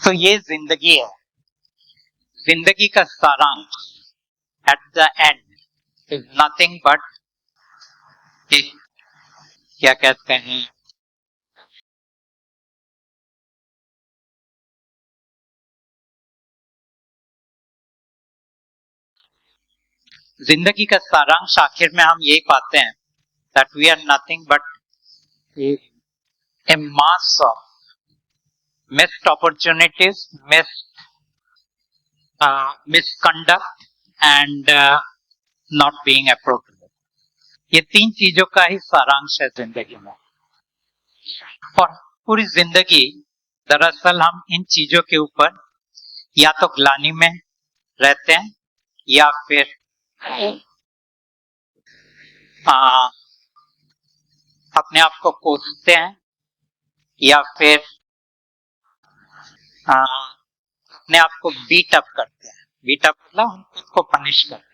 तो ये जिंदगी है, जिंदगी का सारांश at the end is nothing but क्या कहते हैं, जिंदगी का सारांश आखिर में हम यही पाते हैं that we are nothing but a mass of missed opportunities, misconduct and not being appropriate. ये तीन चीजों का ही सारांश है जिंदगी में। और पूरी जिंदगी दरअसल हम इन चीजों के ऊपर या तो ग्लानि में रहते हैं या फिर अपने आप को कोसते हैं या फिर अपने आप को बीट अप करते हैं। बीट अप मतलब हम खुद को पनिश करते हैं।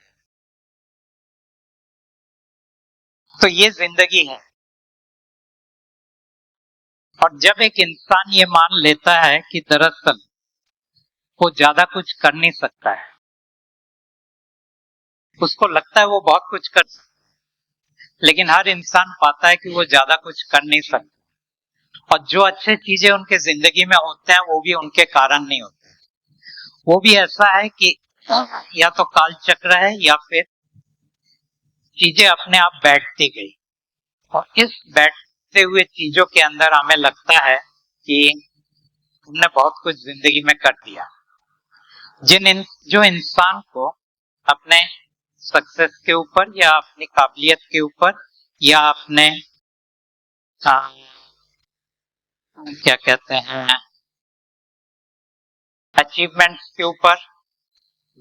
तो ये जिंदगी है। और जब एक इंसान ये मान लेता है कि दरअसल वो ज्यादा कुछ कर नहीं सकता है, उसको लगता है वो बहुत कुछ कर सकता है, लेकिन हर इंसान पाता है कि वो ज्यादा कुछ कर नहीं सकता। और जो अच्छे चीजें उनके जिंदगी में होते हैं वो भी उनके कारण नहीं होते। वो भी ऐसा है कि या तो काल चक्र है या फिर चीजें अपने आप बैठती गई। और इस बैठते हुए चीजों के अंदर हमें लगता है कि हमने बहुत कुछ जिंदगी में कर दिया। जो इंसान को अपने सक्सेस के ऊपर या अपनी काबिलियत के ऊपर या अपने क्या कहते हैं अचीवमेंट्स के ऊपर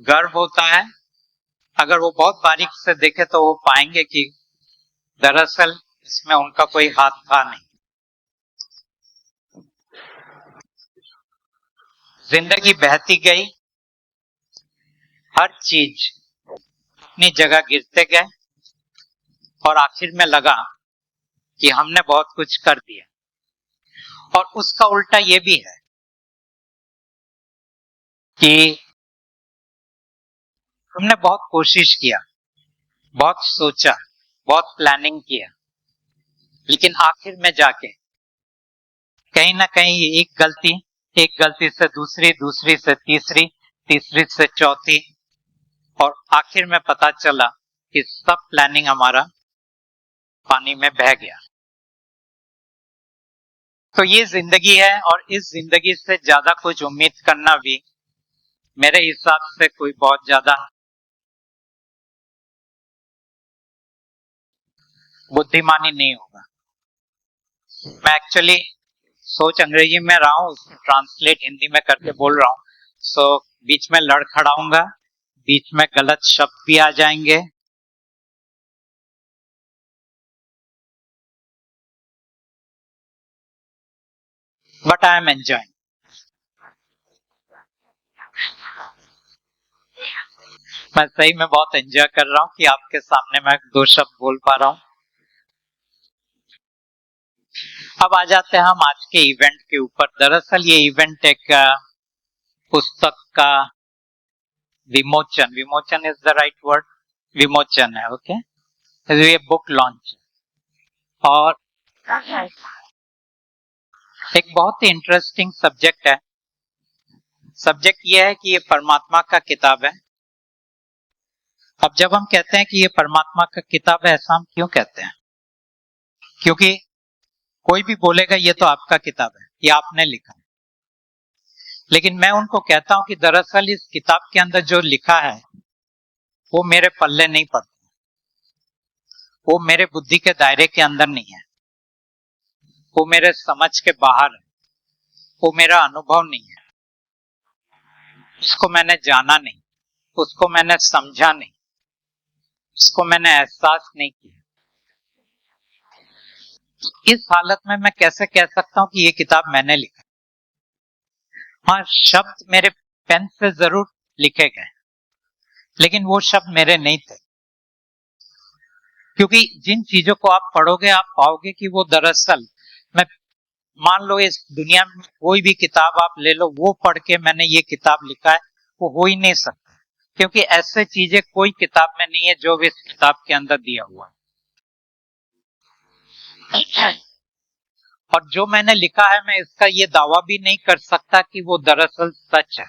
गर्व होता है, अगर वो बहुत बारीक से देखे तो वो पाएंगे कि दरअसल इसमें उनका कोई हाथ था नहीं। जिंदगी बहती गई, हर चीज अपनी जगह गिरते गए और आखिर में लगा कि हमने बहुत कुछ कर दिया। और उसका उल्टा ये भी है कि हमने बहुत कोशिश किया, बहुत सोचा, बहुत प्लानिंग किया, लेकिन आखिर में जाके कहीं ना कहीं एक गलती से दूसरी, दूसरी से तीसरी, तीसरी से चौथी, और आखिर में पता चला कि सब प्लानिंग हमारा पानी में बह गया। तो ये जिंदगी है और इस जिंदगी से ज्यादा कुछ उम्मीद करना भी मेरे हिसाब से कोई बहुत ज्यादा बुद्धिमानी नहीं होगा। मैं एक्चुअली सोच अंग्रेजी में रहा हूँ, उसको ट्रांसलेट हिंदी में करके बोल रहा हूँ। सो बीच में लड़खड़ाऊंगा, बीच में गलत शब्द भी आ जाएंगे। But I am enjoying. मैं सही में बहुत एंजॉय कर रहा हूँ कि आपके सामने मैं दो शब्द बोल पा रहा हूँ। अब आ जाते हैं हम आज के इवेंट के ऊपर। दरअसल ये इवेंट एक पुस्तक का विमोचन इज द राइट वर्ड, विमोचन है। ओके, ये बुक लॉन्च और एक बहुत ही इंटरेस्टिंग सब्जेक्ट है। सब्जेक्ट ये है कि ये परमात्मा का किताब है। अब जब हम कहते हैं कि ये परमात्मा का किताब है, ऐसा हम क्यों कहते हैं? क्योंकि कोई भी बोलेगा ये तो आपका किताब है, ये आपने लिखा है। लेकिन मैं उनको कहता हूं कि दरअसल इस किताब के अंदर जो लिखा है वो मेरे पल्ले नहीं पड़ता, वो मेरे बुद्धि के दायरे के अंदर नहीं है, वो मेरे समझ के बाहर है, वो मेरा अनुभव नहीं है, उसको मैंने जाना नहीं, उसको मैंने समझा नहीं, उसको मैंने एहसास नहीं किया। इस हालत में मैं कैसे कह सकता हूं कि ये किताब मैंने लिखा? हाँ, शब्द मेरे पेन से जरूर लिखे गए, लेकिन वो शब्द मेरे नहीं थे। क्योंकि जिन चीजों को आप पढ़ोगे आप पाओगे कि वो दरअसल मैं मान लो इस दुनिया में कोई भी किताब आप ले लो, वो पढ़ के मैंने ये किताब लिखा है, वो हो ही नहीं सकता, क्योंकि ऐसे चीजें कोई किताब में नहीं है जो इस किताब के अंदर दिया हुआ है। और जो मैंने लिखा है, मैं इसका ये दावा भी नहीं कर सकता कि वो दरअसल सच है।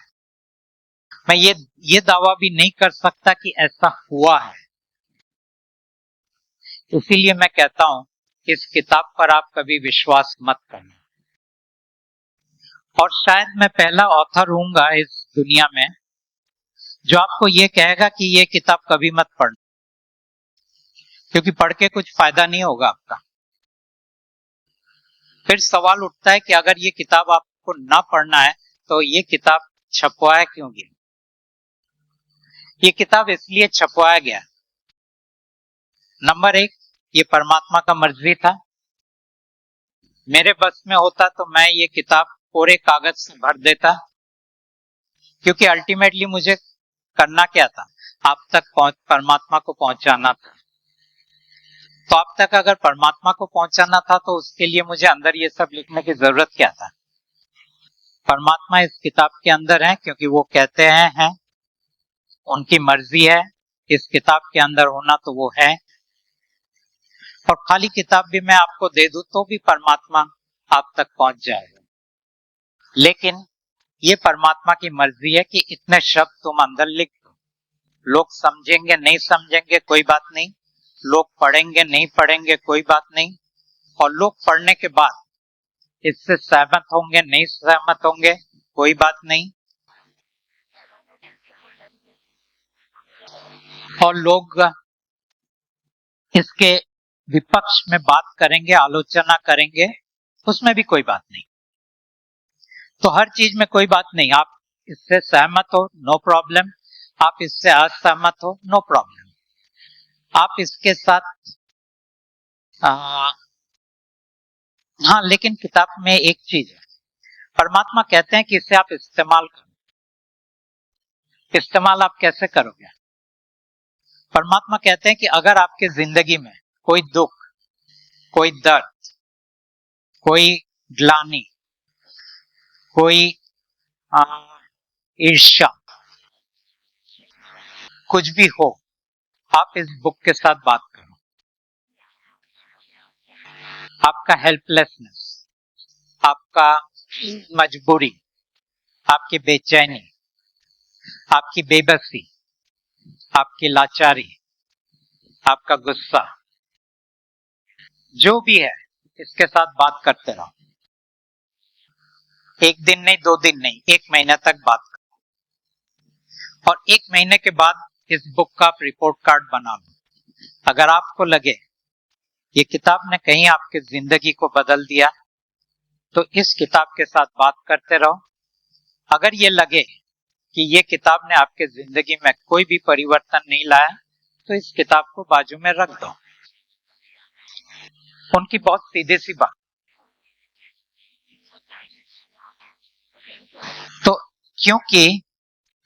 मैं ये दावा भी नहीं कर सकता कि ऐसा हुआ है। इसीलिए मैं कहता हूं, इस किताब पर आप कभी विश्वास मत करना। और शायद मैं पहला ऑथर हूंगा इस दुनिया में जो आपको ये कहेगा कि ये किताब कभी मत पढ़ना, क्योंकि पढ़ के कुछ फायदा नहीं होगा आपका। फिर सवाल उठता है कि अगर ये किताब आपको ना पढ़ना है तो ये किताब छपवाया क्यों गया? ये किताब इसलिए छपवाया गया, नंबर एक, ये परमात्मा का मर्जी था। मेरे बस में होता तो मैं ये किताब कोरे कागज से भर देता, क्योंकि अल्टीमेटली मुझे करना क्या था? आप तक परमात्मा को पहुंचाना था। तो आप तक अगर परमात्मा को पहुंचाना था तो उसके लिए मुझे अंदर ये सब लिखने की जरूरत क्या था? परमात्मा इस किताब के अंदर है क्योंकि वो कहते हैं, उनकी मर्जी है इस किताब के अंदर होना, तो वो है। और खाली किताब भी मैं आपको दे दूं तो भी परमात्मा आप तक पहुंच जाएगा। लेकिन ये परमात्मा की मर्जी है कि इतने शब्द तुम अंदर लिख दो। लोग समझेंगे नहीं समझेंगे कोई बात नहीं, लोग पढ़ेंगे नहीं पढ़ेंगे कोई बात नहीं, और लोग पढ़ने के बाद इससे सहमत होंगे नहीं सहमत होंगे कोई बात नहीं, और लोग इसके विपक्ष में बात करेंगे, आलोचना करेंगे, उसमें भी कोई बात नहीं। तो हर चीज में कोई बात नहीं। आप इससे सहमत हो, नो प्रॉब्लम। आप इससे असहमत हो, नो प्रॉब्लम। आप इसके साथ हाँ, लेकिन किताब में एक चीज है, परमात्मा कहते हैं कि इसे आप इस्तेमाल करो। इस्तेमाल आप कैसे करोगे? परमात्मा कहते हैं कि अगर आपके जिंदगी में कोई दुख, कोई दर्द, कोई ग्लानि, कोई ईर्ष्या, कुछ भी हो, आप इस बुक के साथ बात करो। आपका हेल्पलेसनेस, आपका मजबूरी, आपकी बेचैनी, आपकी बेबसी, आपकी लाचारी, आपका गुस्सा, जो भी है, इसके साथ बात करते रहो। एक दिन नहीं, 2 दिन नहीं, 1 महीने तक बात करो। और 1 महीने के बाद इस बुक का आप रिपोर्ट कार्ड बना लो। अगर आपको लगे ये किताब ने कहीं आपकी जिंदगी को बदल दिया, तो इस किताब के साथ बात करते रहो। अगर ये लगे कि ये किताब ने आपके जिंदगी में कोई भी परिवर्तन नहीं लाया, तो इस किताब को बाजू में रख दो। उनकी बहुत सीधी सी बात। तो क्योंकि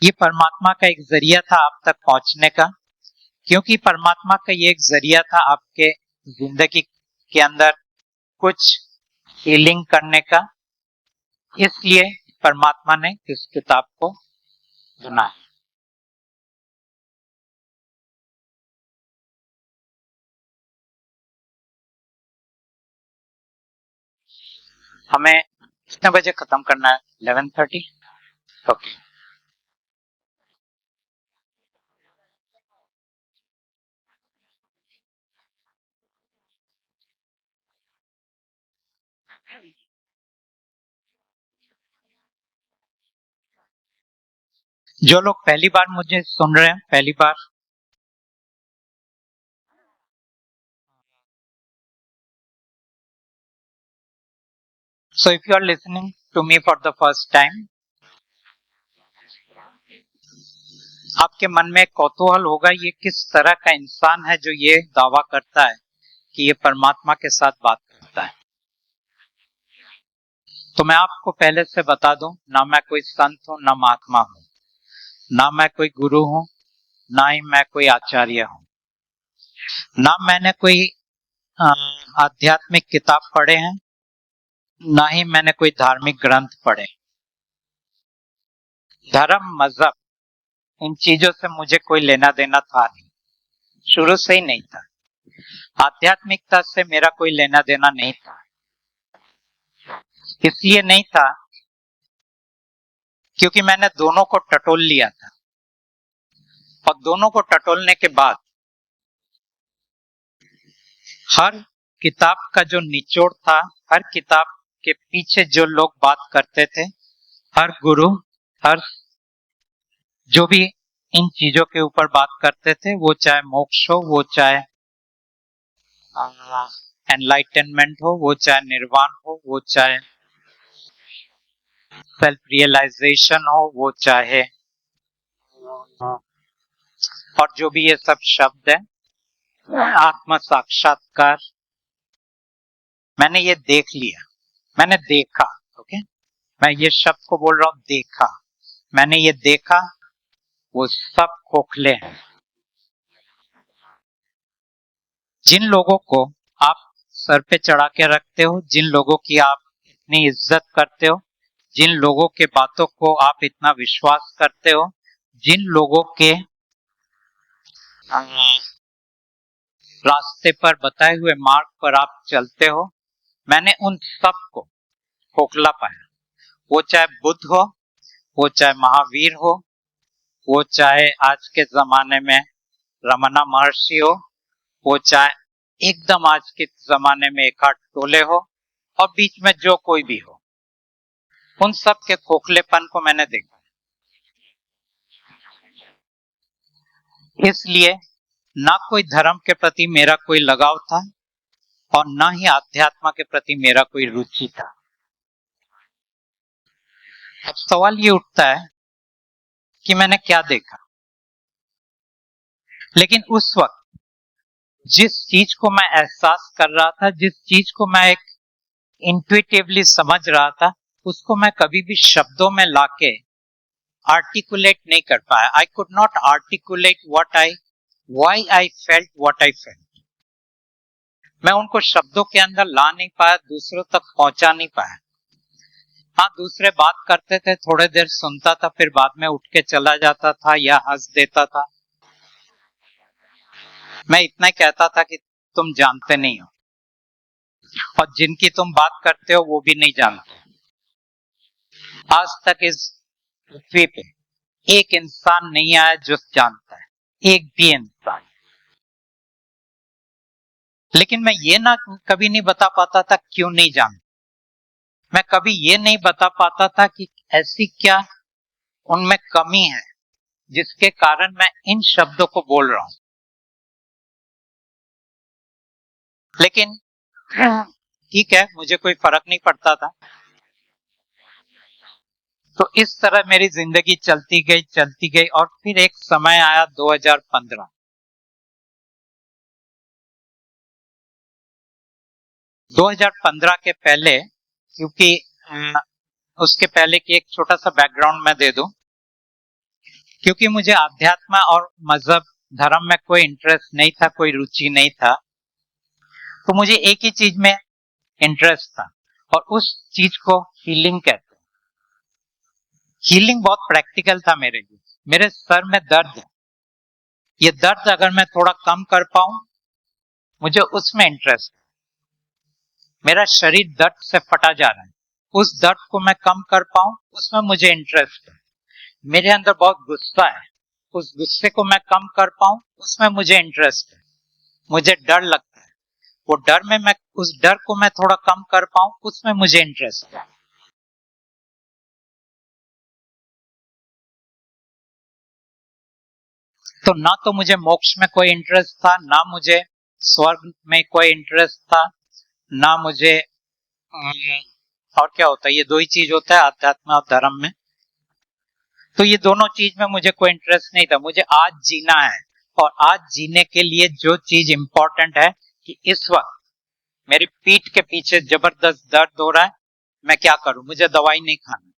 ये परमात्मा का एक जरिया था आप तक पहुंचने का, क्योंकि परमात्मा का ये एक जरिया था आपके जिंदगी के अंदर कुछ हीलिंग करने का, इसलिए परमात्मा ने इस किताब को चुना। हमें कितने बजे खत्म करना है? 11:30। ओके। जो लोग पहली बार मुझे सुन रहे हैं, पहली बार, so if you are listening to me for the first time, आपके मन में कौतूहल होगा ये किस तरह का इंसान है जो ये दावा करता है कि ये परमात्मा के साथ बात करता है। तो मैं आपको पहले से बता दूं, ना मैं कोई संत हूं, ना महात्मा हूं, ना मैं कोई गुरु हूं, ना ही मैं कोई आचार्य हूं, ना मैंने कोई आध्यात्मिक किताब पढ़े हैं, ना ही मैंने कोई धार्मिक ग्रंथ पढ़े। धर्म, मजहब, इन चीजों से मुझे कोई लेना देना था नहीं, शुरू से ही नहीं था। आध्यात्मिकता से मेरा कोई लेना देना नहीं था। इसलिए नहीं था क्योंकि मैंने दोनों को टटोल लिया था, और दोनों को टटोलने के बाद हर किताब का जो निचोड़ था, हर किताब के पीछे जो लोग बात करते थे, हर गुरु, हर जो भी इन चीजों के ऊपर बात करते थे, वो चाहे मोक्ष हो, वो चाहे एनलाइटनमेंट हो, वो चाहे निर्वाण हो, वो चाहे सेल्फ रियलाइजेशन हो, वो चाहे और जो भी ये सब शब्द है, आत्म साक्षात्कार, मैंने ये देख लिया, मैंने देखा। ओके, मैं ये शब्द को बोल रहा हूं, देखा। मैंने ये देखा, वो सब खोखले हैं। जिन लोगों को आप सर पे चढ़ा के रखते हो, जिन लोगों की आप इतनी इज्जत करते हो, जिन लोगों के बातों को आप इतना विश्वास करते हो, जिन लोगों के रास्ते पर बताए हुए मार्ग पर आप चलते हो, मैंने उन सब को खोखला पाया। वो चाहे बुद्ध हो, वो चाहे महावीर हो, वो चाहे आज के जमाने में रमना महर्षि हो, वो चाहे एकदम आज के जमाने में एकार्ट टोले हो, और बीच में जो कोई भी हो, उन सब के खोखलेपन को मैंने देखा। इसलिए ना कोई धर्म के प्रति मेरा कोई लगाव था, और ना ही आध्यात्म के प्रति मेरा कोई रुचि था। अब सवाल ये उठता है कि मैंने क्या देखा। लेकिन उस वक्त जिस चीज को मैं एहसास कर रहा था, जिस चीज को मैं एक इंट्यूटिवली समझ रहा था, उसको मैं कभी भी शब्दों में लाके आर्टिकुलेट नहीं कर पाया। I could not articulate why I felt what I felt. मैं उनको शब्दों के अंदर ला नहीं पाया, दूसरों तक पहुंचा नहीं पाया। हाँ, दूसरे बात करते थे, थोड़े देर सुनता था, फिर बाद में उठ के चला जाता था या हंस देता था। मैं इतना ही कहता था कि तुम जानते नहीं हो, और जिनकी तुम बात करते हो वो भी नहीं जानते। आज तक इस पृथ्वी पे एक इंसान नहीं आया जो जानता है, एक भी इंसान। लेकिन मैं ये ना कभी नहीं बता पाता था क्यों नहीं जानता। मैं कभी ये नहीं बता पाता था कि ऐसी क्या उनमें कमी है जिसके कारण मैं इन शब्दों को बोल रहा हूं। लेकिन ठीक है, मुझे कोई फर्क नहीं पड़ता था। तो इस तरह मेरी जिंदगी चलती गई, और फिर एक समय आया 2015। 2015 के पहले, क्योंकि उसके पहले की एक छोटा सा बैकग्राउंड मैं दे दूं, क्योंकि मुझे आध्यात्म और मजहब, धर्म में कोई इंटरेस्ट नहीं था, कोई रुचि नहीं था, तो मुझे एक ही चीज में इंटरेस्ट था, और उस चीज को हीलिंग कहते हैं। हीलिंग बहुत प्रैक्टिकल था मेरे लिए। मेरे सर में दर्द है, ये दर्द अगर मैं थोड़ा कम कर पाऊं, मुझे उसमें इंटरेस्ट है। मेरा शरीर दर्द से फटा जा रहा है, उस दर्द को मैं कम कर पाऊं, उसमें मुझे इंटरेस्ट है। मेरे अंदर बहुत गुस्सा है, उस गुस्से को मैं कम कर पाऊं, उसमें मुझे इंटरेस्ट है। मुझे डर लगता है, वो डर में मैं उस डर को मैं थोड़ा कम कर पाऊं, उसमें मुझे इंटरेस्ट है। तो ना तो मुझे मोक्ष में कोई इंटरेस्ट था, ना मुझे स्वर्ग में कोई इंटरेस्ट था, ना मुझे और क्या होता है, ये दो ही चीज होता है आध्यात्म और धर्म में। तो ये दोनों चीज में मुझे कोई इंटरेस्ट नहीं था। मुझे आज जीना है, और आज जीने के लिए जो चीज इंपॉर्टेंट है कि इस वक्त मेरी पीठ के पीछे जबरदस्त दर्द हो रहा है, मैं क्या करूं, मुझे दवाई नहीं खानी।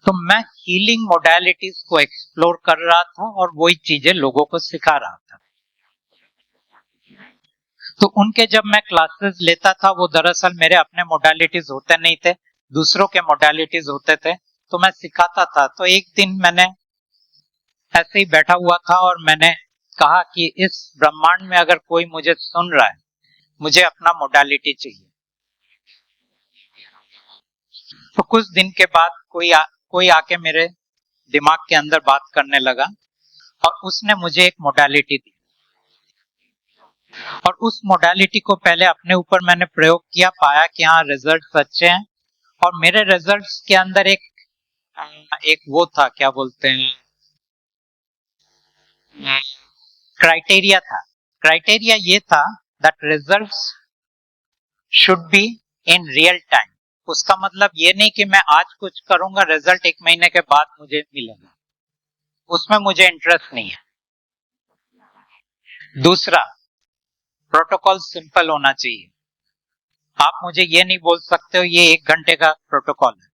तो मैं हीलिंग मोडालिटीज को एक्सप्लोर कर रहा था, और वही चीजें लोगों को सिखा रहा था। तो उनके जब मैं क्लासेस लेता था वो दरअसल मेरे अपने मोडालिटीज होते नहीं थे, दूसरों के मोडालिटीज होते थे, तो मैं सिखाता था। तो एक दिन मैंने ऐसे ही बैठा हुआ था और मैंने कहा कि इस ब्रह्मांड में अगर कोई मुझे सुन रहा है, मुझे अपना मोडालिटी चाहिए। तो कुछ दिन के बाद कोई आके मेरे दिमाग के अंदर बात करने लगा और उसने मुझे एक मोडालिटी दी, और उस मोडालिटी को पहले अपने ऊपर मैंने प्रयोग किया, पाया कि हाँ रिजल्ट अच्छे हैं। और मेरे रिजल्ट्स के अंदर एक वो था, क्या बोलते हैं, क्राइटेरिया था। क्राइटेरिया ये था that results should be in real time. उसका मतलब ये नहीं कि मैं आज कुछ करूंगा, रिजल्ट एक महीने के बाद मुझे मिलेगा, उसमें मुझे इंटरेस्ट नहीं है। दूसरा, प्रोटोकॉल सिंपल होना चाहिए। आप मुझे ये नहीं बोल सकते हो ये 1 घंटे का प्रोटोकॉल है,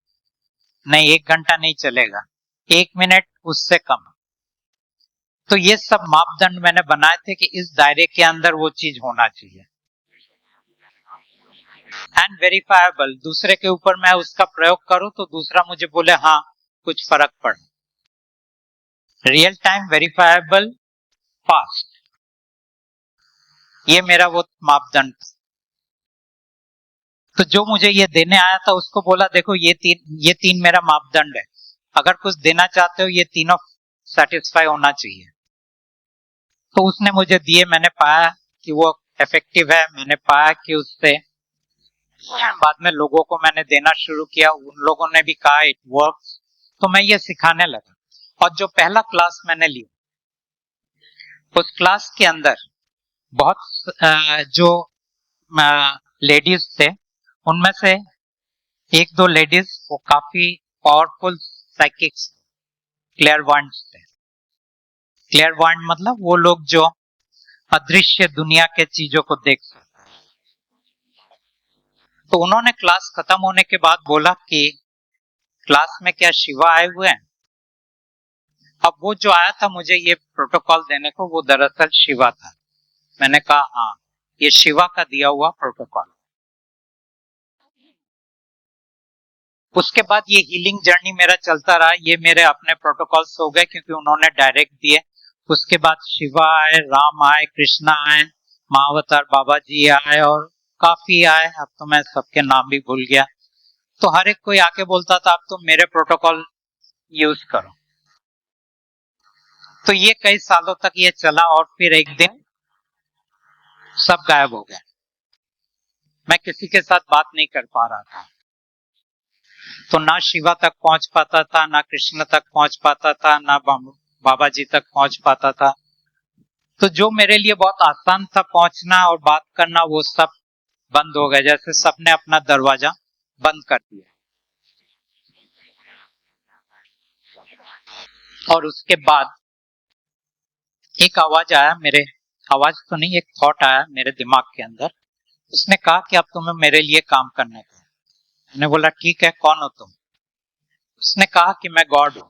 नहीं 1 घंटा नहीं चलेगा, 1 मिनट उससे कम। तो ये सब मापदंड मैंने बनाए थे कि इस दायरे के अंदर वो चीज होना चाहिए। एंड वेरीफाएबल, दूसरे के ऊपर मैं उसका प्रयोग करूं तो दूसरा मुझे बोले हाँ कुछ फर्क पड़ा। रियल टाइम, वेरीफाएबल, फास्ट, ये मेरा वो मापदंड था। तो जो मुझे ये देने आया था उसको बोला देखो ये तीन मेरा मापदंड है, अगर कुछ देना चाहते हो ये तीनों सेटिस्फाई होना चाहिए। तो उसने मुझे दिए, मैंने पाया कि वो इफेक्टिव है, मैंने पाया कि उससे बाद में लोगों को मैंने देना शुरू किया, उन लोगों ने भी कहा इट वर्क्स, तो मैं ये सिखाने लगा। और जो पहला क्लास मैंने लिया, उस क्लास के अंदर बहुत जो लेडीज थे, उनमें से एक दो लेडीज वो काफी पावरफुल साइकिक्स, क्लेयरवॉयंट्स थे। क्लेयरवॉयंट मतलब वो लोग जो अदृश्य दुनिया के चीजों को देख सकते। तो उन्होंने क्लास खत्म होने के बाद बोला कि क्लास में क्या शिवा आए हुए हैं? अब वो जो आया था मुझे ये प्रोटोकॉल देने को, वो दरअसल शिवा था। मैंने कहा हाँ ये शिवा का दिया हुआ प्रोटोकॉल। उसके बाद ये हीलिंग जर्नी मेरा चलता रहा, ये मेरे अपने प्रोटोकॉल्स हो गए क्योंकि उन्होंने डायरेक्ट दिए। उसके बाद शिवा आए, राम आए, कृष्णा आए, महावतार बाबा जी आए और काफी आए, अब तो मैं सबके नाम भी भूल गया। तो हर एक कोई आके बोलता था अब तुम मेरे प्रोटोकॉल यूज करो। तो ये कई सालों तक ये चला और फिर एक दिन सब गायब हो गए। मैं किसी के साथ बात नहीं कर पा रहा था, तो ना शिवा तक पहुंच पाता था, ना कृष्ण तक पहुंच पाता था, ना बाबा जी तक पहुंच पाता था। तो जो मेरे लिए बहुत आसान था पहुंचना और बात करना, वो सब बंद हो गया, जैसे सबने अपना दरवाजा बंद कर दिया। और उसके बाद एक आवाज आया आवाज तो नहीं, एक थॉट आया मेरे दिमाग के अंदर। उसने कहा कि अब तुम्हें मेरे लिए काम करना है। मैंने बोला ठीक है, कौन हो तुम? उसने कहा कि मैं गॉड हूं।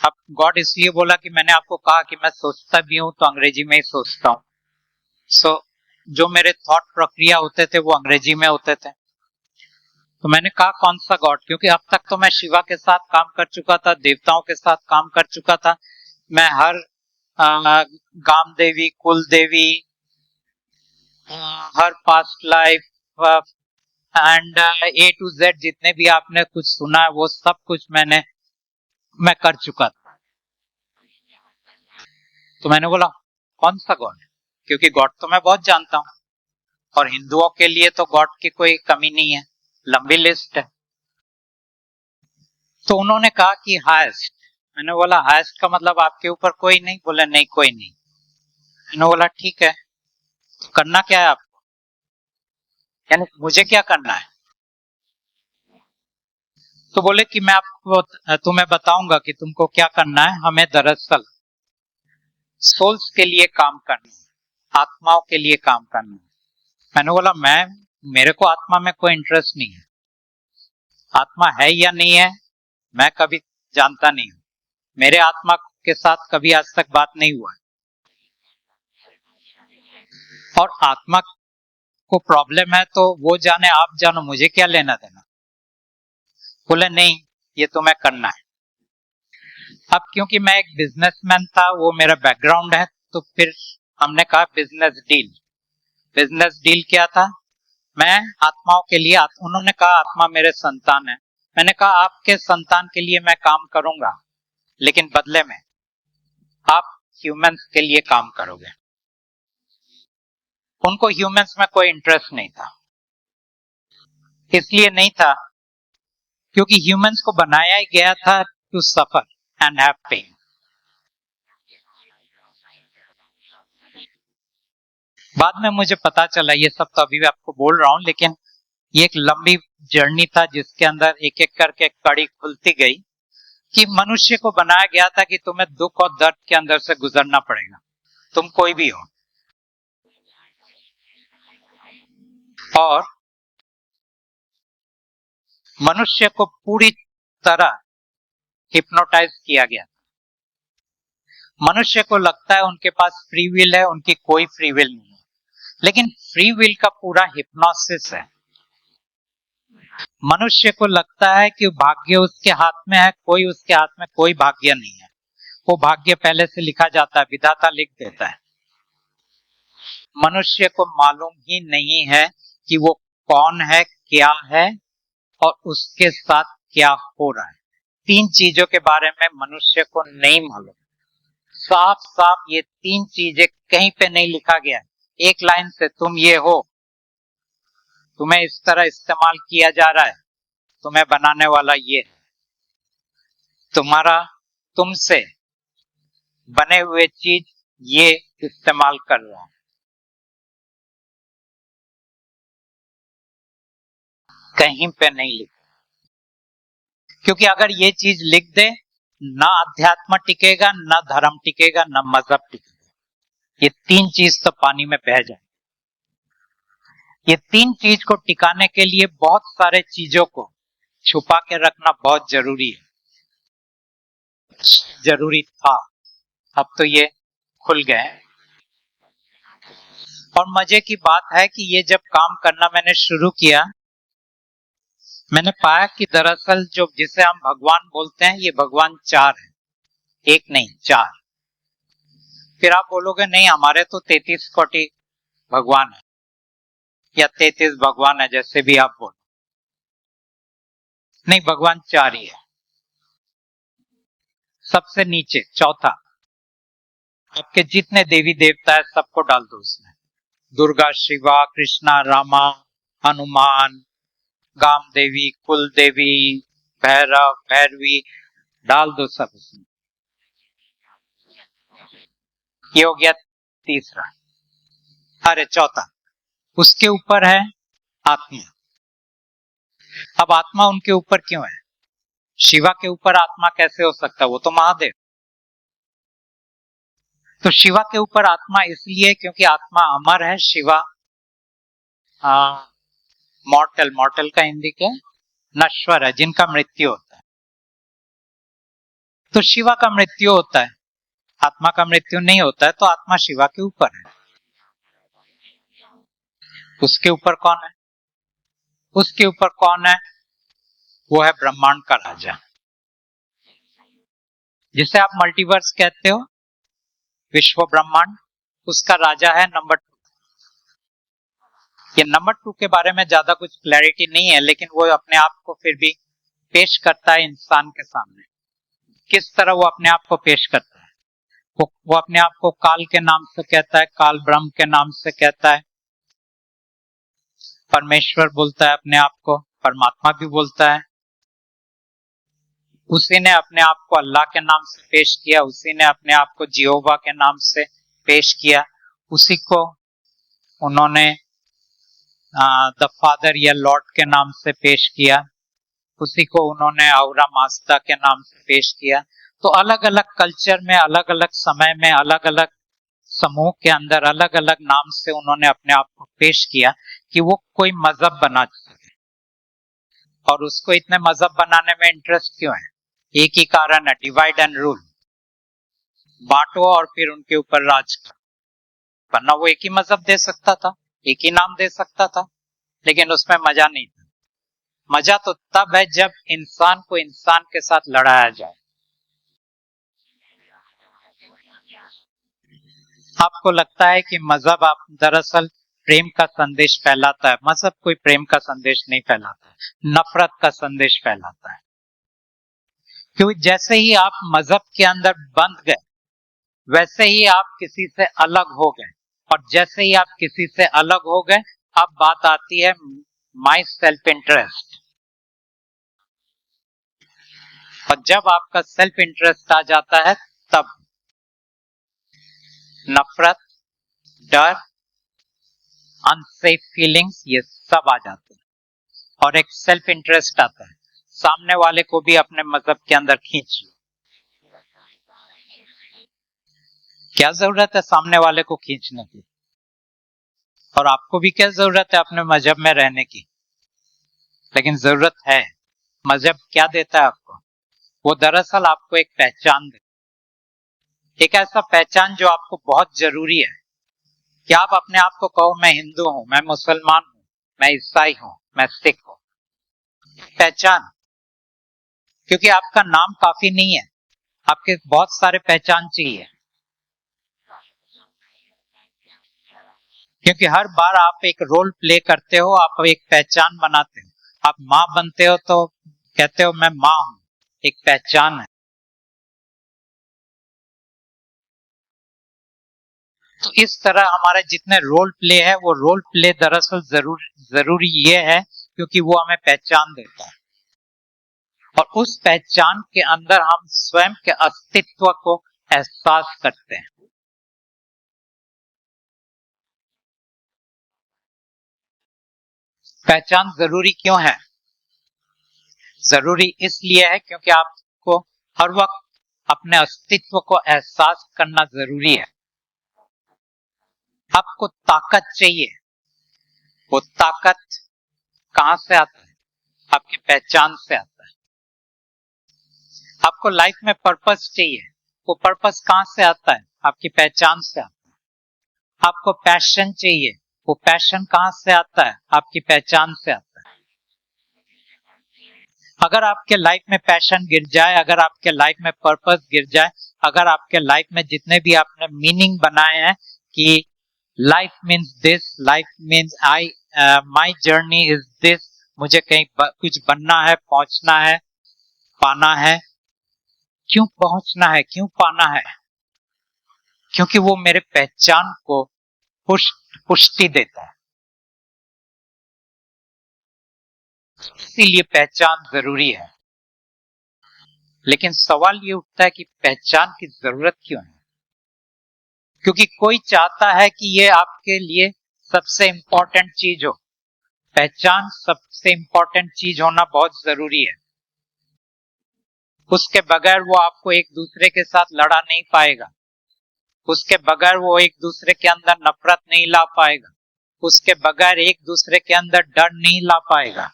अब गॉड इसलिए बोला कि मैंने आपको कहा कि मैं सोचता भी हूं तो अंग्रेजी में ही सोचता हूं। सो जो मेरे थॉट प्रक्रिया होते थे वो अंग्रेजी में होते थे। तो मैंने कहा कौन सा गॉड, क्योंकि अब तक तो मैं शिवा के साथ काम कर चुका था, देवताओं के साथ काम कर चुका था। मैं हर गाम देवी, कुल देवी, हर past life and A to Z जितने भी आपने कुछ सुना है वो सब कुछ मैं कर चुका था। तो मैंने बोला कौन सा गॉड, क्योंकि गॉड तो मैं बहुत जानता हूं और हिंदुओं के लिए तो गॉड की कोई कमी नहीं है, लंबी लिस्ट है। तो उन्होंने कहा कि हाईएस्ट। मैंने बोला हाईएस्ट का मतलब आपके ऊपर कोई नहीं? बोले नहीं कोई नहीं। मैंने बोला ठीक है, तो करना क्या है आपको, यानी मुझे क्या करना है? तो बोले कि मैं आपको तुम्हें बताऊंगा कि तुमको क्या करना है। हमें दरअसल सोल्स के लिए काम करना है, आत्माओं के लिए काम करना है। मैंने बोला मेरे को आत्मा में कोई इंटरेस्ट नहीं है, आत्मा है या नहीं है मैं कभी जानता नहीं हूं, मेरे आत्मा के साथ कभी आज तक बात नहीं हुआ। और आत्मा को प्रॉब्लम है तो वो जाने आप जानो, मुझे क्या लेना देना। बोले नहीं, ये तुम्हें करना है। अब क्योंकि मैं एक बिजनेसमैन था, वो मेरा बैकग्राउंड है, तो फिर हमने कहा बिजनेस डील। बिजनेस डील क्या था? मैं आत्माओं के लिए, उन्होंने कहा आत्मा मेरे संतान है, मैंने कहा आपके संतान के लिए मैं काम करूंगा, लेकिन बदले में आप ह्यूमंस के लिए काम करोगे। उनको ह्यूमंस में कोई इंटरेस्ट नहीं था। इसलिए नहीं था क्योंकि ह्यूमंस को बनाया ही गया था to suffer and have pain. बाद में मुझे पता चला, ये सब तो अभी भी आपको बोल रहा हूं, लेकिन ये एक लंबी जर्नी था जिसके अंदर एक एक करके कड़ी खुलती गई कि मनुष्य को बनाया गया था कि तुम्हें दुख और दर्द के अंदर से गुजरना पड़ेगा, तुम कोई भी हो। और मनुष्य को पूरी तरह हिप्नोटाइज किया गया। मनुष्य को लगता है उनके पास फ्री विल है, उनकी कोई फ्री विल नहीं है, लेकिन फ्री विल का पूरा हिप्नोसिस है। मनुष्य को लगता है कि भाग्य उसके हाथ में है, कोई उसके हाथ में कोई भाग्य नहीं है। वो भाग्य पहले से लिखा जाता है, विधाता लिख देता है। मनुष्य को मालूम ही नहीं है कि वो कौन है, क्या है और उसके साथ क्या हो रहा है। तीन चीजों के बारे में मनुष्य को नहीं मालूम। साफ साफ ये तीन चीजें कहीं पे नहीं लिखा गया है। एक लाइन से तुम ये हो, तुम्हें इस तरह इस्तेमाल किया जा रहा है, तुम्हें बनाने वाला ये है, तुम्हारा तुमसे बने हुए चीज ये इस्तेमाल कर रहा है। कहीं पे नहीं लिखा, क्योंकि अगर ये चीज लिख दे, ना अध्यात्म टिकेगा, ना धर्म टिकेगा, ना मजहब टिकेगा। ये तीन चीज तो पानी में बह जाए। ये तीन चीज को टिकाने के लिए बहुत सारे चीजों को छुपा के रखना बहुत जरूरी है, जरूरी था। अब तो ये खुल गए। और मजे की बात है कि ये जब काम करना मैंने शुरू किया, मैंने पाया कि दरअसल जो जिसे हम भगवान बोलते हैं, ये भगवान चार है, एक नहीं चार। फिर आप बोलोगे नहीं, हमारे तो 33 कोटि भगवान है या 33 भगवान है, जैसे भी आप बोलो। नहीं, भगवान चार ही है। सबसे नीचे चौथा, आपके जितने देवी देवता है सबको डाल दो उसमें। दुर्गा, शिवा, कृष्णा, रामा, हनुमान, गाम देवी, कुल देवी, भैरव, भैरवी, डाल दो सब उसमें। ये हो गया तीसरा। अरे चौथा, उसके ऊपर है आत्मा। अब आत्मा उनके ऊपर क्यों है? शिवा के ऊपर आत्मा कैसे हो सकता है? वो तो महादेव। तो शिवा के ऊपर आत्मा इसलिए क्योंकि आत्मा अमर है, शिवा मॉर्टल। मॉर्टल का हिंदी क्या? नश्वर है, जिनका मृत्यु होता है। तो शिवा का मृत्यु होता है, आत्मा का मृत्यु नहीं होता है, तो आत्मा शिवा के ऊपर है। उसके ऊपर कौन है? उसके ऊपर कौन है? वो है ब्रह्मांड का राजा, जिसे आप मल्टीवर्स कहते हो, विश्व ब्रह्मांड। उसका राजा है नंबर 2। ये नंबर 2 के बारे में ज्यादा कुछ क्लैरिटी नहीं है, लेकिन वो अपने आप को फिर भी पेश करता है इंसान के सामने। किस तरह वो अपने आप को पेश करता है? वो अपने आप को काल के नाम से कहता है, काल ब्रह्म के नाम से कहता है। परमेश्वर बोलता है अपने आप को, परमात्मा भी बोलता है। उसी ने अपने आप को अल्लाह के नाम से पेश किया, उसी ने अपने आप को जिहोवा के नाम से पेश किया, उसी को उन्होंने द फादर या लॉर्ड के नाम से पेश किया, उसी को उन्होंने औरा मास्ता के नाम से पेश किया। तो अलग अलग कल्चर में, अलग अलग समय में, अलग अलग समूह के अंदर अलग अलग नाम से उन्होंने अपने आप को पेश किया कि वो कोई मजहब बना सके। और उसको इतने मजहब बनाने में इंटरेस्ट क्यों है? एक ही कारण है, डिवाइड एंड रूल। बांटो और फिर उनके ऊपर राज करो। वरना वो एक ही मजहब दे सकता था, एक ही नाम दे सकता था, लेकिन उसमें मजा नहीं था। मजा तो तब है जब इंसान को इंसान के साथ लड़ाया जाए। आपको लगता है कि मजहब आप दरअसल प्रेम का संदेश फैलाता है। मजहब कोई प्रेम का संदेश नहीं फैलाता है, नफरत का संदेश फैलाता है। क्योंकि जैसे ही आप मजहब के अंदर बंध गए, वैसे ही आप किसी से अलग हो गए, और जैसे ही आप किसी से अलग हो गए, अब बात आती है माई सेल्फ इंटरेस्ट। और जब आपका सेल्फ इंटरेस्ट आ जाता है, तब नफरत, डर, अनसेफ फीलिंग्स, ये सब आ जाते हैं, और एक सेल्फ इंटरेस्ट आता है, सामने वाले को भी अपने मजहब के अंदर खींच लो। क्या जरूरत है सामने वाले को खींचने की, और आपको भी क्या जरूरत है अपने मजहब में रहने की, लेकिन जरूरत है। मजहब क्या देता है आपको? वो दरअसल आपको एक पहचान देता है, एक ऐसा पहचान जो आपको बहुत जरूरी है कि आप अपने आप को कहो मैं हिंदू हूं, मैं मुसलमान हूं, मैं ईसाई हूं, मैं सिख हूं। पहचान, क्योंकि आपका नाम काफी नहीं है, आपके बहुत सारे पहचान चाहिए। क्योंकि हर बार आप एक रोल प्ले करते हो, आप एक पहचान बनाते हो। आप माँ बनते हो तो कहते हो मैं माँ हूं, एक पहचान है। तो इस तरह हमारे जितने रोल प्ले है, वो रोल प्ले दरअसल जरूरी ये है क्योंकि वो हमें पहचान देता है, और उस पहचान के अंदर हम स्वयं के अस्तित्व को एहसास करते हैं। पहचान जरूरी क्यों है? जरूरी इसलिए है क्योंकि आपको हर वक्त अपने अस्तित्व को एहसास करना जरूरी है। आपको ताकत चाहिए, वो ताकत कहां से आता है? आपकी पहचान से आता है। आपको लाइफ में पर्पस चाहिए, वो पर्पस कहां से आता है? आपकी पहचान से आता है। आपको पैशन चाहिए, वो पैशन कहां से आता है? आपकी पहचान से आता है। अगर आपके लाइफ में पैशन गिर जाए, अगर आपके लाइफ में पर्पस गिर जाए, अगर आपके लाइफ में जितने भी आपने मीनिंग बनाए हैं कि life means this, life means I, my journey is this, मुझे कहीं कुछ बनना है, पहुंचना है, पाना है। क्यों पहुंचना है, क्यों पाना है? क्योंकि वो मेरे पहचान को पुष्टि देता है। इसीलिए पहचान जरूरी है। लेकिन सवाल ये उठता है कि पहचान की जरूरत क्यों है? क्योंकि कोई चाहता है कि ये आपके लिए सबसे इंपॉर्टेंट चीज हो। पहचान सबसे इंपॉर्टेंट चीज होना बहुत जरूरी है। उसके बगैर वो आपको एक दूसरे के साथ लड़ा नहीं पाएगा, उसके बगैर वो एक दूसरे के अंदर नफरत नहीं ला पाएगा, उसके बगैर एक दूसरे के अंदर डर नहीं ला पाएगा।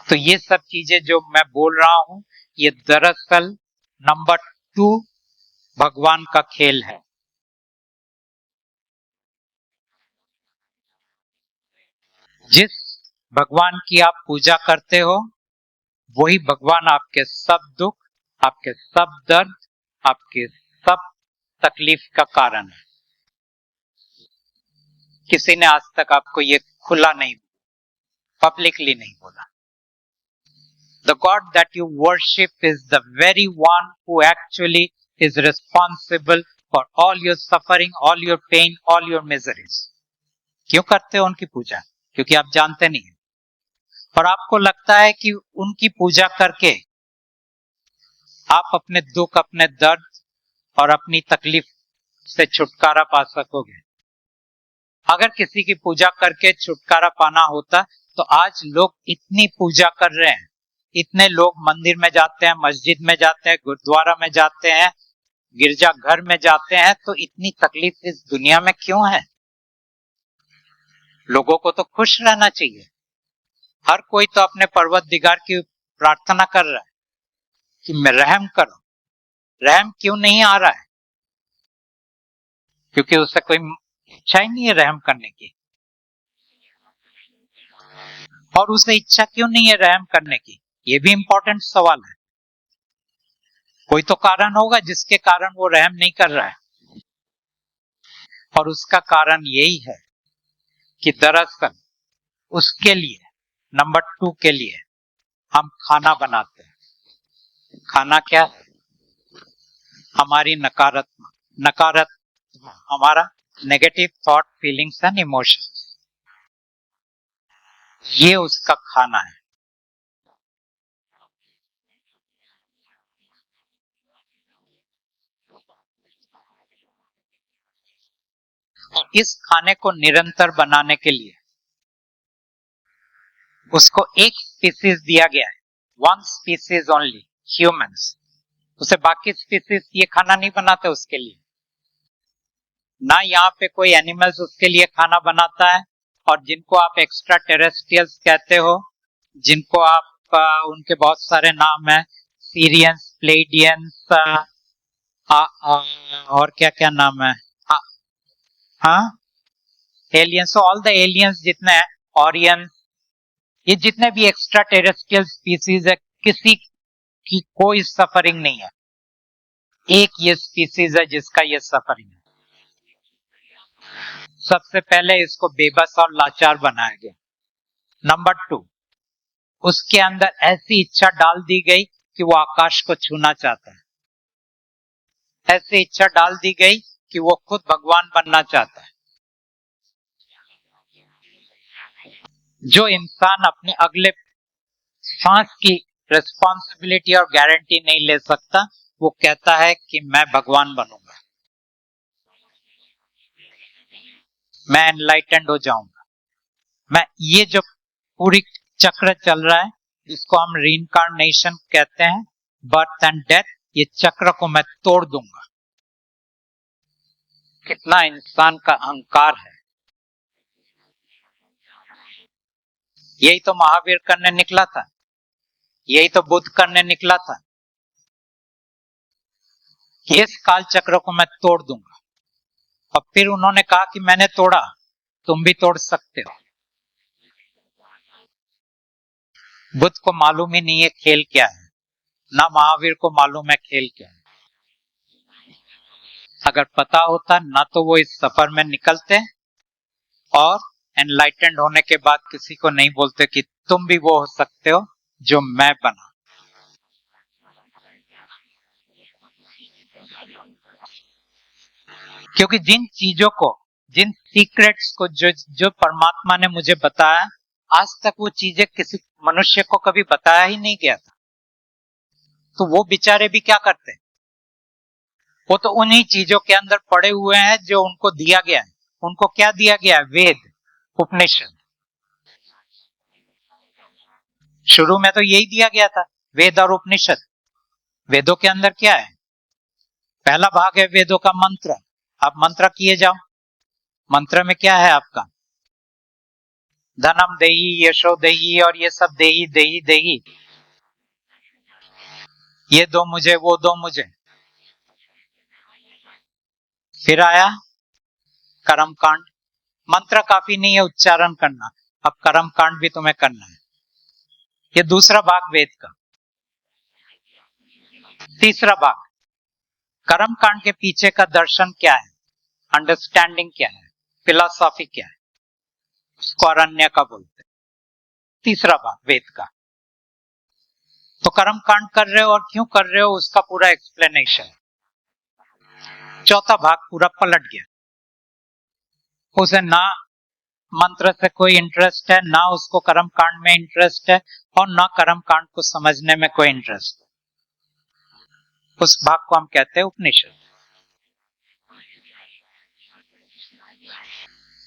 तो ये सब चीजें जो मैं बोल रहा हूं, ये दरअसल नंबर 2 भगवान का खेल है। जिस भगवान की आप पूजा करते हो, वही भगवान आपके सब दुख, आपके सब दर्द, आपके सब तकलीफ का कारण है। किसी ने आज तक आपको ये खुला नहीं, पब्लिकली नहीं बोला। The God that you worship is the very one who actually is responsible for all your suffering, all your pain, all your miseries. क्यों करते हो उनकी पूजा? क्योंकि आप जानते नहीं हैं, और आपको लगता है कि उनकी पूजा करके आप अपने दुख, अपने दर्द और अपनी तकलीफ से छुटकारा पा सकोगे। अगर किसी की पूजा करके छुटकारा पाना होता तो आज लोग इतनी पूजा कर रहे हैं, इतने लोग मंदिर में जाते हैं, मस्जिद में जाते हैं, गुरुद्वारा में जाते हैं, गिरजा घर में जाते हैं, तो इतनी तकलीफ इस दुनिया में क्यों है? लोगों को तो खुश रहना चाहिए। हर कोई तो अपने परवरदिगार की प्रार्थना कर रहा है कि मैं रहम करो। रहम क्यों नहीं आ रहा है? क्योंकि उसे कोई इच्छा ही नहीं है रहम करने की। और उसे इच्छा क्यों नहीं है रहम करने की, ये भी इंपॉर्टेंट सवाल है। कोई तो कारण होगा जिसके कारण वो रहम नहीं कर रहा है, और उसका कारण यही है कि दरअसल उसके लिए, नंबर 2 के लिए हम खाना बनाते हैं। खाना क्या है? हमारी नकारात्मक हमारा negative thought, feelings and emotions, ये उसका खाना है। और इस खाने को निरंतर बनाने के लिए उसको एक स्पीसीज दिया गया है, वन स्पीसीज ओनली, ह्यूमंस। उसे बाकी स्पीसीज ये खाना नहीं बनाते उसके लिए, ना यहाँ पे कोई एनिमल्स उसके लिए खाना बनाता है। और जिनको आप एक्स्ट्रा टेरेस्ट्रियल्स कहते हो, जिनको आप उनके बहुत सारे नाम है, सीरियंस, प्लेडियंस, और क्या क्या नाम है, हाँ, एलियंस, ऑल द एलियंस जितने हैं, ऑरियंस, ये जितने भी एक्स्ट्रा टेरेस्ट्रियल स्पीसीज है, किसी की कोई सफरिंग नहीं है। एक ये स्पीसीज है जिसका ये सफरिंग है। सबसे पहले इसको बेबस और लाचार बनाया गया। नंबर 2, उसके अंदर ऐसी इच्छा डाल दी गई कि वो आकाश को छूना चाहता है। ऐसी इच्छा डाल दी गई कि वो खुद भगवान बनना चाहता है। जो इंसान अपने अगले सांस की रिस्पॉन्सिबिलिटी और गारंटी नहीं ले सकता, वो कहता है कि मैं भगवान बनूंगा, मैं एनलाइटेंड हो जाऊंगा। मैं, ये जो पूरी चक्र चल रहा है जिसको हम रीइंकार्नेशन कहते हैं, बर्थ एंड डेथ, ये चक्र को मैं तोड़ दूंगा। कितना इंसान का अहंकार है। यही तो महावीर करने निकला था, यही तो बुद्ध करने निकला था कि इस काल चक्र को मैं तोड़ दूंगा। और फिर उन्होंने कहा कि मैंने तोड़ा, तुम भी तोड़ सकते हो। बुद्ध को मालूम ही नहीं है खेल क्या है, ना महावीर को मालूम है खेल क्या है। अगर पता होता ना तो वो इस सफर में निकलते, और एनलाइटेंड होने के बाद किसी को नहीं बोलते कि तुम भी वो हो सकते हो जो मैं बना। क्योंकि जिन चीजों को, जिन सीक्रेट्स को जो जो परमात्मा ने मुझे बताया, आज तक वो चीजें किसी मनुष्य को कभी बताया ही नहीं गया था। तो वो बेचारे भी क्या करते, वो तो उन्हीं चीजों के अंदर पड़े हुए हैं जो उनको दिया गया है। उनको क्या दिया गया है? वेद, उपनिषद। शुरू में तो यही दिया गया था, वेद और उपनिषद। वेदों के अंदर क्या है? पहला भाग है वेदों का मंत्र। आप मंत्र किए जाओ। मंत्र में क्या है आपका? धनम देही, यशो देही, और ये सब देही देही देही, ये दो मुझे, वो दो मुझे। फिर आया कर्म कांड। मंत्र काफी नहीं है उच्चारण करना, अब कर्म कांड भी तुम्हें करना है। ये दूसरा भाग वेद का। तीसरा भाग, कर्म कांड के पीछे का दर्शन क्या है, अंडरस्टैंडिंग क्या है, फिलॉसफी क्या है, उसको अरण्य का बोलते हैं। तीसरा भाग वेद का। तो कर्म कांड कर रहे हो और क्यों कर रहे हो, उसका पूरा एक्सप्लेनेशन। चौथा भाग पूरा पलट गया। उसे ना मंत्र से कोई इंटरेस्ट है, ना उसको कर्म कांड में इंटरेस्ट है, और ना कर्म कांड को समझने में कोई इंटरेस्ट है। उस भाग को हम कहते हैं उपनिषद।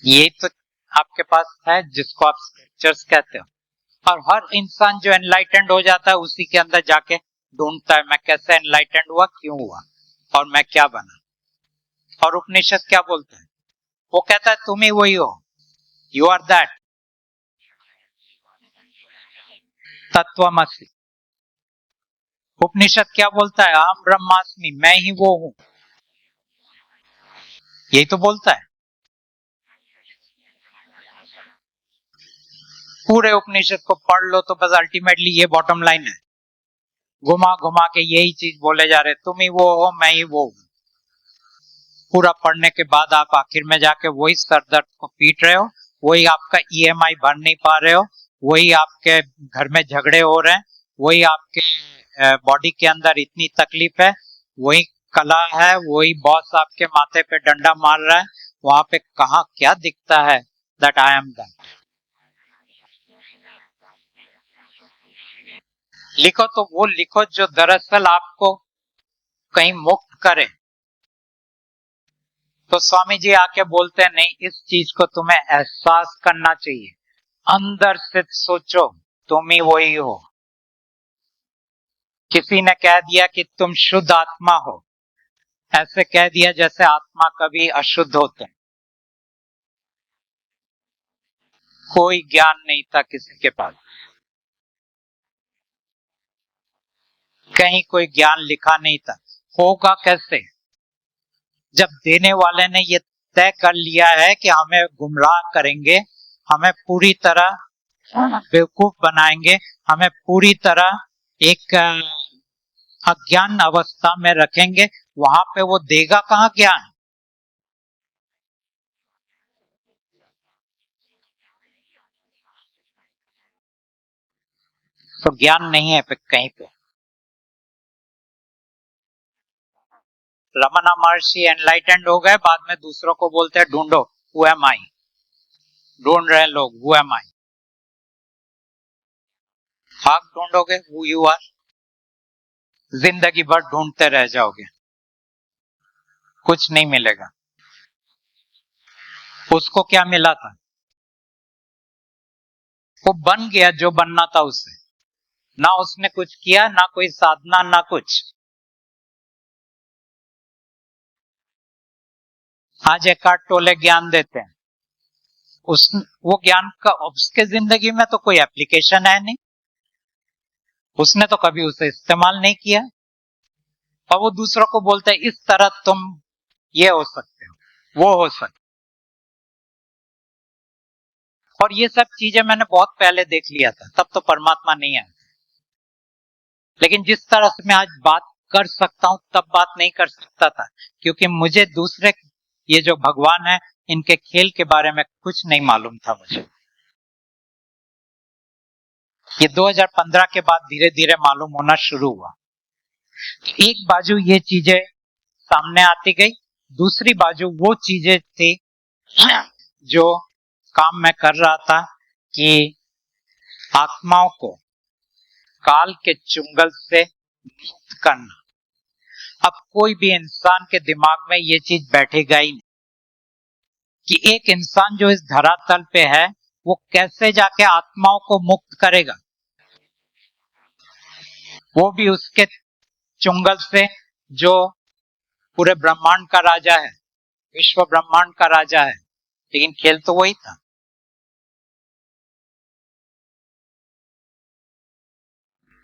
ये तो आपके पास है जिसको आप स्क्रिप्चर्स कहते हो। और हर इंसान जो एनलाइटेंड हो जाता है उसी के अंदर जाके ढूंढता है, मैं कैसे एनलाइटेंड हुआ, क्यों हुआ, और मैं क्या बना। और उपनिषद क्या बोलते हैं? वो कहता है तुम ही वही हो, यू आर दैट, तत्वमसि। उपनिषद क्या बोलता है? अहम ब्रह्मास्मि, मैं ही वो हूं। यही तो बोलता है। पूरे उपनिषद को पढ़ लो तो बस अल्टीमेटली ये बॉटम लाइन है, घुमा घुमा के यही चीज बोले जा रहे, तुम ही वो हो, मैं ही वो हूं। पूरा पढ़ने के बाद आप आखिर में जाके वही सरदर्द को पीट रहे हो, वही आपका ईएमआई भर नहीं पा रहे हो, वही आपके घर में झगड़े हो रहे हैं, वही आपके बॉडी के अंदर इतनी तकलीफ है, वही कला है, वही बॉस आपके माथे पे डंडा मार रहा है, वहां पे कहा क्या दिखता है दैट आई एम दैट। लिखो तो वो लिखो जो दरअसल आपको कहीं मुक्त करे। तो स्वामी जी आके बोलते हैं नहीं, इस चीज को तुम्हें एहसास करना चाहिए, अंदर से सोचो तुम ही वही हो। किसी ने कह दिया कि तुम शुद्ध आत्मा हो, ऐसे कह दिया जैसे आत्मा कभी अशुद्ध होते हैं। कोई ज्ञान नहीं था किसी के पास, कहीं कोई ज्ञान लिखा नहीं था। होगा कैसे जब देने वाले ने ये तय कर लिया है कि हमें गुमराह करेंगे, हमें पूरी तरह बेवकूफ बनाएंगे, हमें पूरी तरह एक अज्ञान अवस्था में रखेंगे, वहां पे वो देगा कहां ज्ञान। तो ज्ञान नहीं है कहीं पे। रमना महर्षि एनलाइटेंड हो गए, बाद में दूसरों को बोलते हैं ढूंढो, हु एम आई, ढूंढ रहे लोग हु एम आई। आप ढूंढोगे हु यू आर, जिंदगी भर ढूंढते रह जाओगे, कुछ नहीं मिलेगा। उसको क्या मिला था, वो बन गया जो बनना था उससे, ना उसने कुछ किया, ना कोई साधना, ना कुछ। आज एक आध टोले ज्ञान देते हैं, उस वो ज्ञान का उसके जिंदगी में तो कोई एप्लीकेशन है नहीं, उसने तो कभी उसे इस्तेमाल नहीं किया, और वो दूसरों को बोलता है इस तरह तुम ये हो सकते हो, वो हो सकते। और ये सब चीजें मैंने बहुत पहले देख लिया था, तब तो परमात्मा नहीं है। लेकिन जिस तरह से मैं आज बात कर सकता हूं तब बात नहीं कर सकता था, क्योंकि मुझे दूसरे ये जो भगवान है इनके खेल के बारे में कुछ नहीं मालूम था मुझे। ये 2015 के बाद धीरे धीरे मालूम होना शुरू हुआ। एक बाजू ये चीजें सामने आती गई, दूसरी बाजू वो चीजें थी जो काम मैं कर रहा था कि आत्माओं को काल के चुंगल से मुक्त करना। अब कोई भी इंसान के दिमाग में ये चीज बैठेगा ही नहीं कि एक इंसान जो इस धरातल पे है वो कैसे जाके आत्माओं को मुक्त करेगा, वो भी उसके चुंगल से जो पूरे ब्रह्मांड का राजा है, विश्व ब्रह्मांड का राजा है। लेकिन खेल तो वही था।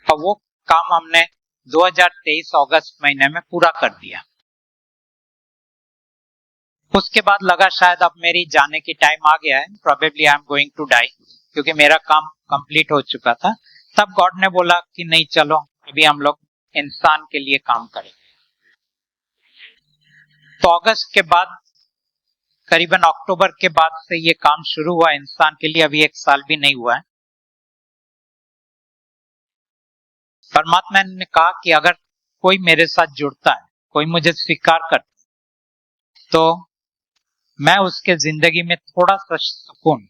और वो काम हमने 2023 अगस्त महीने में पूरा कर दिया। उसके बाद लगा शायद अब मेरी जाने की टाइम आ गया है, probably I am going to die, क्योंकि मेरा काम कंप्लीट हो चुका था। तब गॉड ने बोला कि नहीं चलो अभी हम लोग इंसान के लिए काम करें। तो अगस्त के बाद करीबन अक्टूबर के बाद से ये काम शुरू हुआ इंसान के लिए, अभी 1 साल भी नहीं हुआ है। परमात्मा ने कहा कि अगर कोई मेरे साथ जुड़ता है, कोई मुझे स्वीकार करता है, तो मैं उसके जिंदगी में थोड़ा सा सुकून,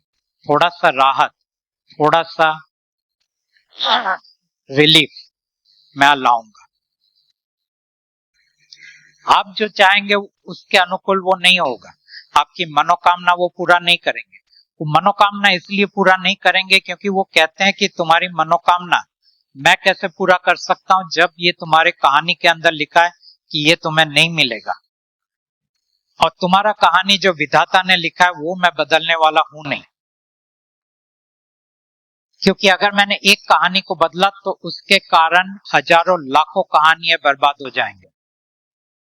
थोड़ा सा राहत, थोड़ा सा रिलीफ मैं लाऊंगा। आप जो चाहेंगे उसके अनुकूल वो नहीं होगा, आपकी मनोकामना वो पूरा नहीं करेंगे। वो मनोकामना इसलिए पूरा नहीं करेंगे क्योंकि वो कहते हैं कि तुम्हारी मनोकामना मैं कैसे पूरा कर सकता हूं जब ये तुम्हारे कहानी के अंदर लिखा है कि ये तुम्हें नहीं मिलेगा, और तुम्हारा कहानी जो विधाता ने लिखा है वो मैं बदलने वाला हूं नहीं। क्योंकि अगर मैंने एक कहानी को बदला तो उसके कारण हजारों लाखों कहानियां बर्बाद हो जाएंगे।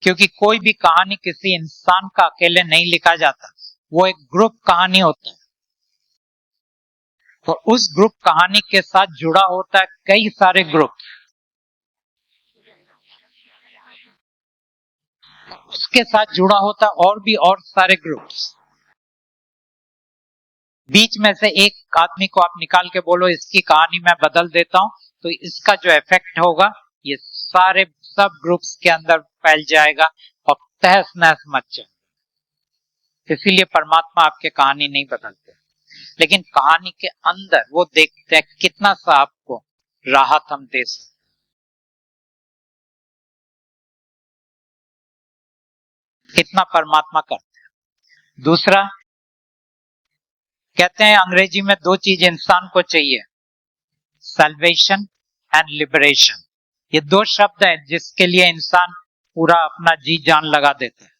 क्योंकि कोई भी कहानी किसी इंसान का अकेले नहीं लिखा जाता, वो एक ग्रुप कहानी होता है और उस ग्रुप कहानी के साथ जुड़ा होता है कई सारे ग्रुप, उसके साथ जुड़ा होता है और सारे ग्रुप्स। बीच में से एक आदमी को आप निकाल के बोलो इसकी कहानी मैं बदल देता हूं, तो इसका जो इफेक्ट होगा ये सारे सब ग्रुप्स के अंदर फैल जाएगा और तहस नहस मच जाएगा। इसीलिए परमात्मा आपके कहानी नहीं बदलते, लेकिन कहानी के अंदर वो देखते हैं कितना सा आपको राहत हम दे सकते। कितना परमात्मा करते हैं। दूसरा कहते हैं अंग्रेजी में दो चीज इंसान को चाहिए, सल्वेशन एंड लिबरेशन। ये दो शब्द हैं जिसके लिए इंसान पूरा अपना जी जान लगा देता है।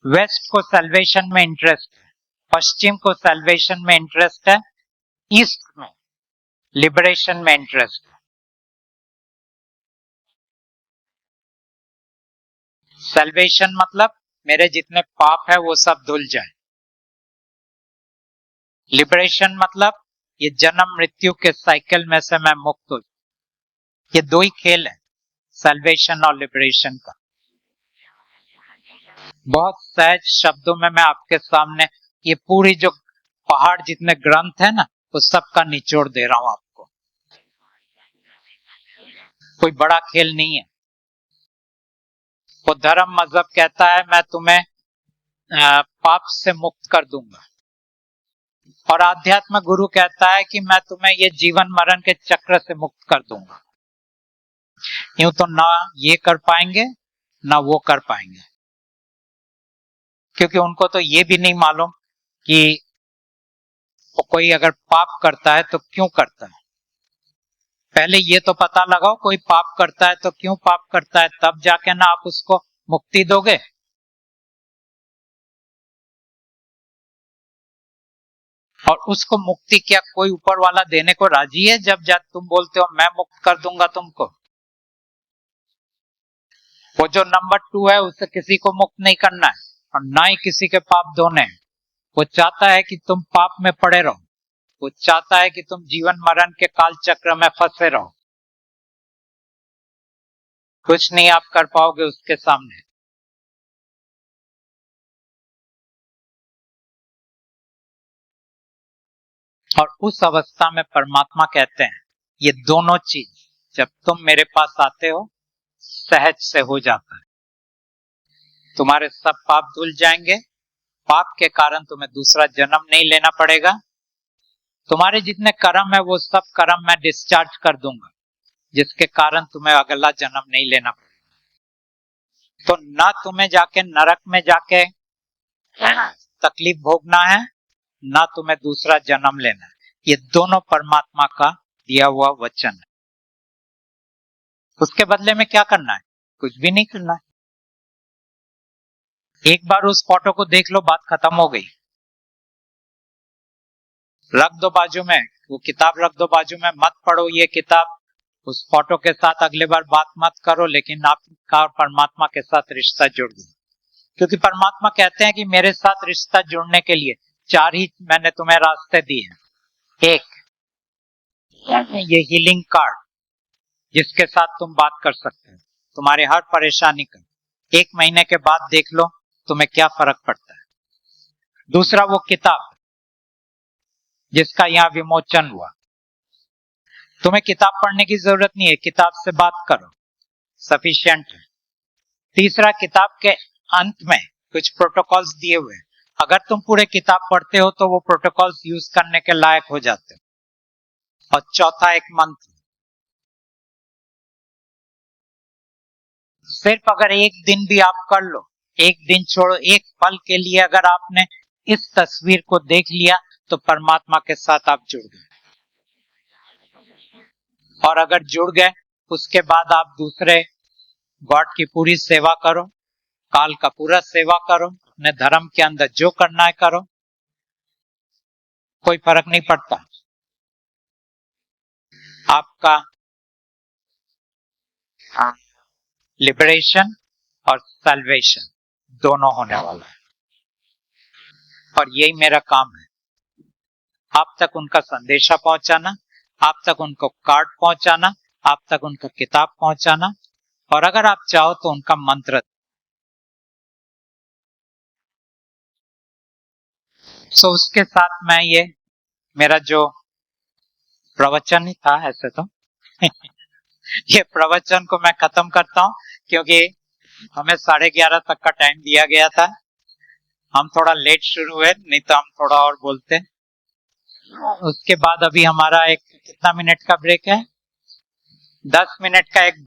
वेस्ट को सल्वेशन में इंटरेस्ट है, पश्चिम को सल्वेशन में इंटरेस्ट है, ईस्ट में लिबरेशन में इंटरेस्ट है। सल्वेशन मतलब मेरे जितने पाप है वो सब धुल जाए। लिबरेशन मतलब ये जन्म मृत्यु के साइकिल में से मैं मुक्त हूं। ये दो ही खेल है, सल्वेशन और लिबरेशन का। बहुत सहज शब्दों में मैं आपके सामने ये पूरी जो पहाड़ जितने ग्रंथ है ना, उस सब का निचोड़ दे रहा हूं आपको। कोई बड़ा खेल नहीं है। वो धर्म मजहब कहता है मैं तुम्हें पाप से मुक्त कर दूंगा, और आध्यात्म गुरु कहता है कि मैं तुम्हें ये जीवन मरण के चक्र से मुक्त कर दूंगा। यूं तो ना ये कर पाएंगे ना वो कर पाएंगे, क्योंकि उनको तो ये भी नहीं मालूम कि कोई अगर पाप करता है तो क्यों करता है। पहले ये तो पता लगाओ कोई पाप करता है तो क्यों पाप करता है, तब जाके ना आप उसको मुक्ति दोगे। और उसको मुक्ति क्या कोई ऊपर वाला देने को राजी है? जब तुम बोलते हो मैं मुक्त कर दूंगा तुमको। वो जो नंबर 2 है उसे किसी को मुक्त नहीं करना है और ना ही किसी के पाप धोने हैं। वो चाहता है कि तुम पाप में पड़े रहो, वो चाहता है कि तुम जीवन मरण के काल चक्र में फंसे रहो। कुछ नहीं आप कर पाओगे उसके सामने। और उस अवस्था में परमात्मा कहते हैं ये दोनों चीज जब तुम मेरे पास आते हो सहज से हो जाता है। तुम्हारे सब पाप धुल जाएंगे, पाप के कारण तुम्हें दूसरा जन्म नहीं लेना पड़ेगा। तुम्हारे जितने कर्म है वो सब कर्म मैं डिस्चार्ज कर दूंगा, जिसके कारण तुम्हें अगला जन्म नहीं लेना पड़ेगा। तो ना तुम्हें जाके नरक में जाके तकलीफ भोगना है, ना तुम्हें दूसरा जन्म लेना है। ये दोनों परमात्मा का दिया हुआ वचन है। उसके बदले में क्या करना है? कुछ भी नहीं करना है। एक बार उस फोटो को देख लो, बात खत्म हो गई। रख दो बाजू में, वो किताब रख दो बाजू में, मत पढ़ो ये किताब। उस फोटो के साथ अगले बार बात मत करो, लेकिन आपका और परमात्मा के साथ रिश्ता जुड़ गया। क्योंकि परमात्मा कहते हैं कि मेरे साथ रिश्ता जुड़ने के लिए 4 ही मैंने तुम्हें रास्ते दिए। एक, ये हीलिंग कार्ड जिसके साथ तुम बात कर सकते हो तुम्हारे हर परेशानी का। 1 महीने के बाद देख लो तुम्हें क्या फर्क पड़ता है। दूसरा वो किताब जिसका यहाँ विमोचन हुआ। तुम्हें किताब पढ़ने की जरूरत नहीं है, किताब से बात करो, सफिशिएंट है। तीसरा, किताब के अंत में कुछ प्रोटोकॉल्स दिए हुए हैं। अगर तुम पूरे किताब पढ़ते हो तो वो प्रोटोकॉल्स यूज करने के लायक हो जाते हो। और चौथा, एक मंत्र। सिर्फ अगर एक दिन भी आप कर लो, एक दिन छोड़ो, एक पल के लिए अगर आपने इस तस्वीर को देख लिया तो परमात्मा के साथ आप जुड़ गए। और अगर जुड़ गए उसके बाद आप दूसरे गॉड की पूरी सेवा करो, काल का पूरा सेवा करो, अपने धर्म के अंदर जो करना है करो, कोई फर्क नहीं पड़ता। आपका लिबरेशन और सैल्वेशन दोनों होने वाला है। और यही मेरा काम है, आप तक उनका संदेशा पहुंचाना, आप तक उनको कार्ड पहुंचाना, आप तक उनका किताब पहुंचाना, और अगर आप चाहो तो उनका मंत्र। सो उसके साथ मैं ये मेरा जो प्रवचन ही था ऐसे तो ये प्रवचन को मैं खत्म करता हूं, क्योंकि हमें 11:30 तक का टाइम दिया गया था। हम थोड़ा लेट शुरू हुए, नहीं तो हम थोड़ा और बोलते। उसके बाद अभी हमारा एक कितना मिनट का ब्रेक है, 10 मिनट का एक